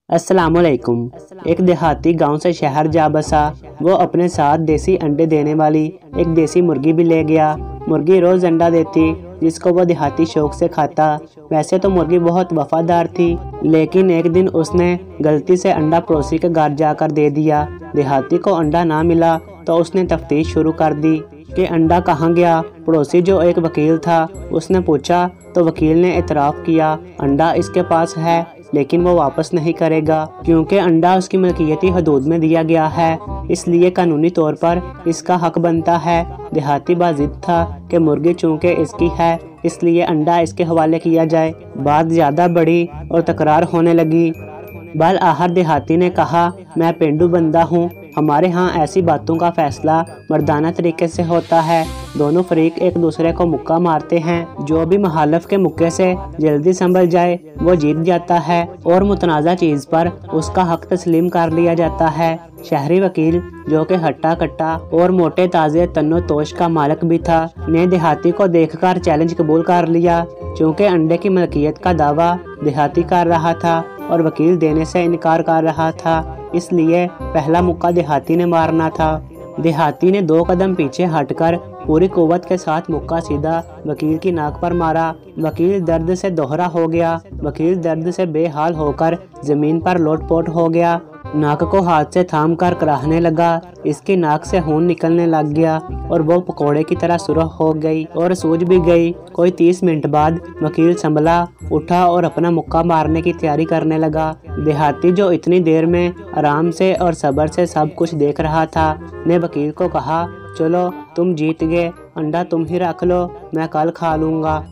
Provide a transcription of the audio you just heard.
अस्सलाम वालेकुम। एक देहाती गांव से शहर जा बसा। वो अपने साथ देसी अंडे देने वाली एक देसी मुर्गी भी ले गया। मुर्गी रोज़ अंडा देती, जिसको वो देहाती शौक से खाता। वैसे तो मुर्गी बहुत वफादार थी, लेकिन एक दिन उसने गलती से अंडा पड़ोसी के घर जाकर दे दिया। देहाती को अंडा ना मिला तो उसने तफ्तीश शुरू कर दी कि अंडा कहाँ गया। पड़ोसी जो एक वकील था, उसने पूछा तो वकील ने इतराफ़ किया, अंडा इसके पास है, लेकिन वो वापस नहीं करेगा क्योंकि अंडा उसकी मलकियती हदूद में दिया गया है, इसलिए कानूनी तौर पर इसका हक बनता है। देहाती बाजिद था कि मुर्गी चूंकि इसकी है, इसलिए अंडा इसके हवाले किया जाए। बात ज़्यादा बढ़ी और तकरार होने लगी। बाल आखिर देहाती ने कहा, मैं पेंडू बंदा हूँ, हमारे यहाँ ऐसी बातों का फैसला मर्दाना तरीके से होता है। दोनों फरीक एक दूसरे को मुक्का मारते हैं। जो भी मुखालिफ के मुक्के से जल्दी संभल जाए वो जीत जाता है और मुतनाज़ा चीज़ पर उसका हक तस्लीम कर लिया जाता है। शहरी वकील, जो कि हट्टा कट्टा और मोटे ताज़े तन्नो तोश का मालिक भी था, ने देहाती को देखकर चैलेंज कबूल कर लिया। चूँकि अंडे की मलकियत का दावा देहाती कर रहा था और वकील देने से इनकार कर रहा था, इसलिए पहला मुक्का देहाती ने मारना था। देहाती ने 2 कदम पीछे हटकर पूरी कुव्वत के साथ मुक्का सीधा वकील की नाक पर मारा। वकील दर्द से दोहरा हो गया। वकील दर्द से बेहाल होकर जमीन पर लोटपोट हो गया। नाक को हाथ से थाम कर कराहने लगा। इसकी नाक से खून निकलने लग गया और वो पकोड़े की तरह सुरख हो गई और सूज भी गई। कोई 30 मिनट बाद वकील संभला, उठा और अपना मुक्का मारने की तैयारी करने लगा। देहाती, जो इतनी देर में आराम से और सब्र से सब कुछ देख रहा था, ने वकील को कहा, चलो तुम जीत गए, अंडा तुम ही रख लो, मैं कल खा लूँगा।